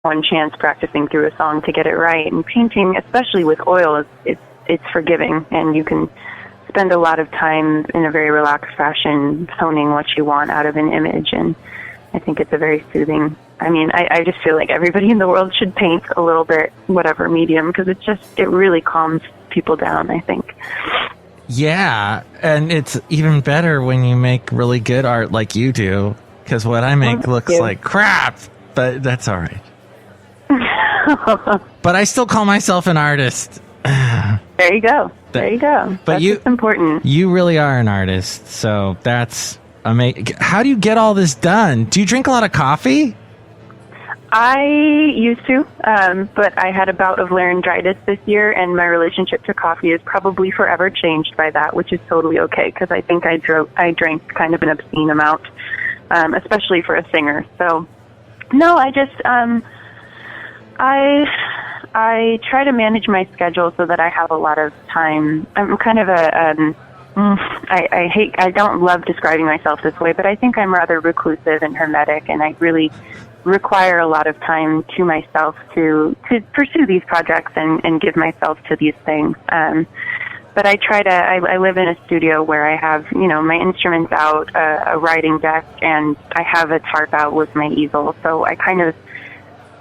one chance practicing through a song to get it right. And painting, especially with oil, it's forgiving, and you can spend a lot of time in a very relaxed fashion honing what you want out of an image, and I think it's a very soothing. I mean, I just feel like everybody in the world should paint a little bit, whatever medium, because it really calms people down, I think. Yeah, and it's even better when you make really good art like you do, because what I make looks like crap, but that's all right. But I still call myself an artist. There you go. There you go. But that's important. You really are an artist, so that's amazing. How do you get all this done? Do you drink a lot of coffee? I used to, but I had a bout of laryngitis this year, and my relationship to coffee is probably forever changed by that, which is totally okay, because I think I drank kind of an obscene amount, especially for a singer. So, no, I just, I try to manage my schedule so that I have a lot of time. I'm kind of I don't love describing myself this way, but I think I'm rather reclusive and hermetic, and I really require a lot of time to myself to pursue these projects and give myself to these things. But I live in a studio where I have, my instruments out, a writing desk, and I have a tarp out with my easel, so I kind of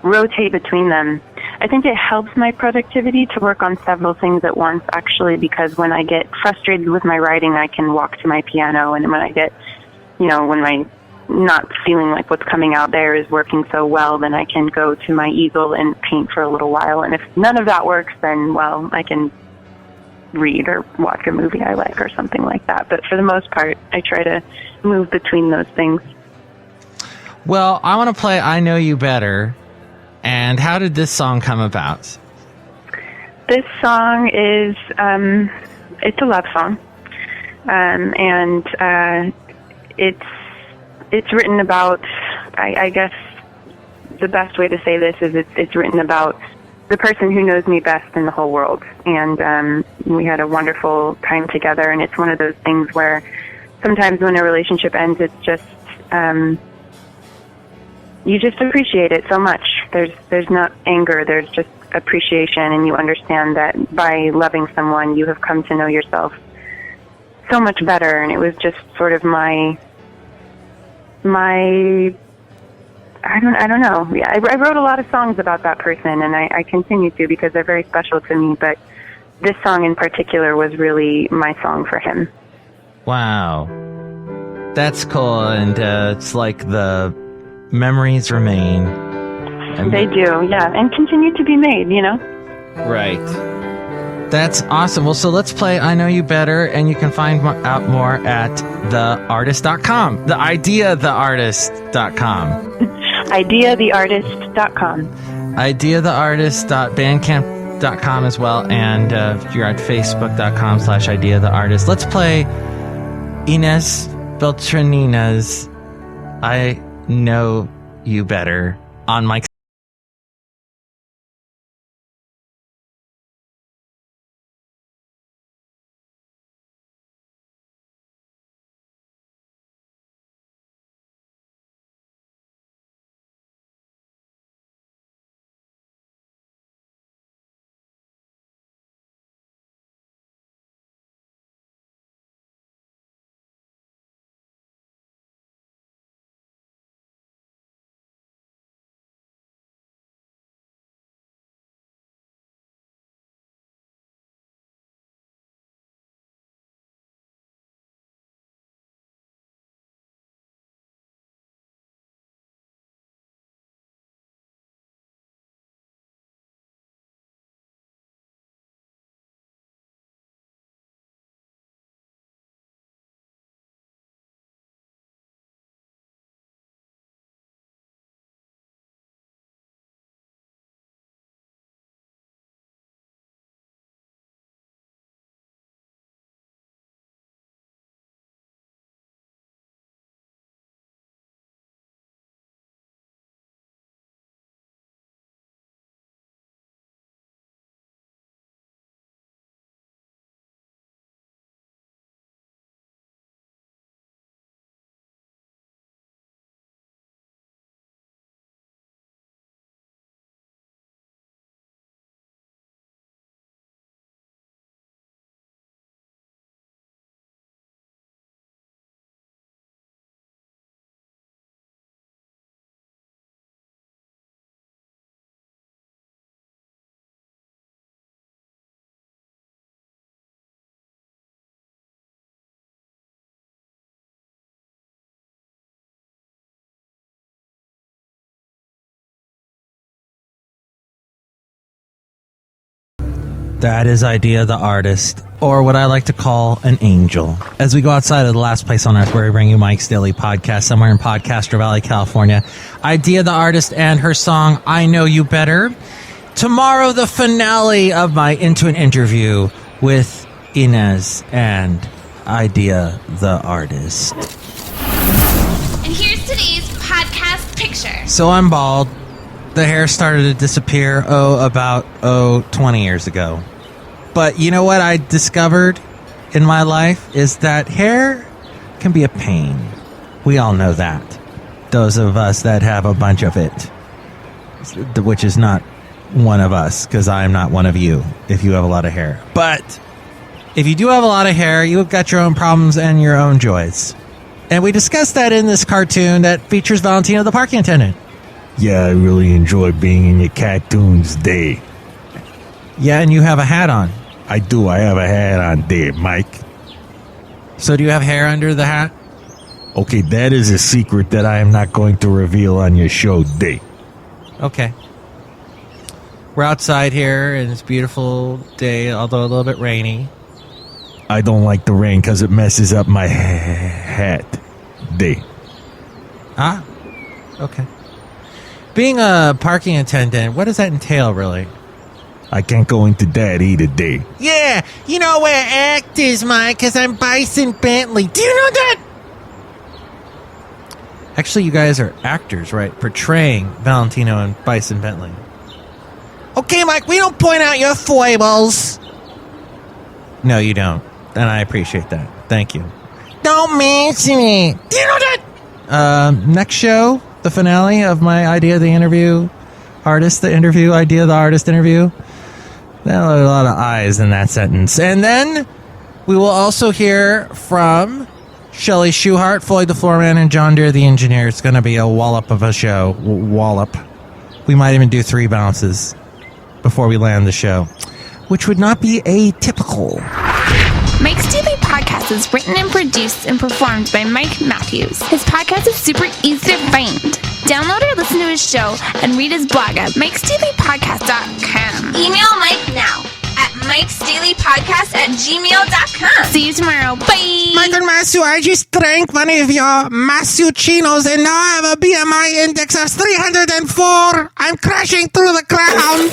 rotate between them. I think it helps my productivity to work on several things at once, actually, because when I get frustrated with my writing, I can walk to my piano, and when I get, when my not feeling like what's coming out there is working so well, then I can go to my easel and paint for a little while. And if none of that works, then, well, I can read or watch a movie I like or something like that. But for the most part, I try to move between those things. Well, I want to play I Know You Better. And how did this song come about? This song is, it's a love song. And it's written about, I guess the best way to say this is it's written about the person who knows me best in the whole world. And we had a wonderful time together, and it's one of those things where sometimes when a relationship ends, it's just, you just appreciate it so much. There's not anger, there's just appreciation, and you understand that by loving someone, you have come to know yourself so much better. And it was just sort of my I don't know. Yeah, I wrote a lot of songs about that person, and I continue to, because they're very special to me. But this song in particular was really my song for him. Wow, that's cool, and it's like the memories remain. They do, yeah, and continue to be made. Right. That's awesome. Well, so let's play I Know You Better, and you can find out more at theartist.com. Ideatheartist.com. Ideatheartist.com. Ideatheartist.bandcamp.com as well, and you're at facebook.com/ideatheartist. Let's play Inés Beltranina's I Know You Better on Mike. That is Idea the Artist, or what I like to call an angel. As we go outside of the last place on earth where we bring you Mike's Daily Podcast, somewhere in Podcaster Valley, California, Idea the Artist and her song, I Know You Better. Tomorrow, the finale of my Into an Interview with Inez and Idea the Artist. And here's today's podcast picture. So I'm bald. The hair started to disappear, about 20 years ago. But you know what I discovered in my life is that hair can be a pain. We all know that. Those of us that have a bunch of it, which is not one of us, because I am not one of you if you have a lot of hair. But if you do have a lot of hair, you've got your own problems and your own joys. And we discussed that in this cartoon that features Valentino the parking attendant. Yeah, I really enjoy being in your cartoons day. Yeah, and you have a hat on. I do. I have a hat on there, Mike. So do you have hair under the hat? Okay, that is a secret that I am not going to reveal on your show day. Okay. We're outside here, and it's a beautiful day, although a little bit rainy. I don't like the rain because it messes up my hat day. Ah, okay. Being a parking attendant, what does that entail, really? I can't go into that either day. Yeah, you know we're actors, Mike, because I'm Bison Bentley. Do you know that? Actually, you guys are actors, right? Portraying Valentino and Bison Bentley. Okay, Mike, we don't point out your foibles. No, you don't. And I appreciate that. Thank you. Don't mention it. Do you know that? Next show, the finale of my Idea the Interview Artist, the interview, Idea the Artist interview. There are a lot of I's in that sentence. And then we will also hear from Chely Shoehart, Floyd the Floorman, and John Deere the Engineer. It's going to be a wallop of a show. Wallop. We might even do 3 bounces before we land the show, which would not be atypical. Mike's Daily Podcast is written and produced and performed by Mike Matthews. His podcast is super easy to find. Download or listen to his show and read his blog at MIKEs-DAILY-PODCAST.com. Email Mike now at MIKES-DAILY-PODCAST@gmail.com. See you tomorrow. Bye. Mike and Matthew, I just drank one of your Matthew-chinos and now I have a BMI index of 304. I'm crashing through the ground.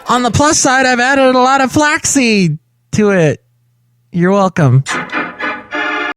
On the plus side, I've added a lot of flaxseed to it. You're welcome.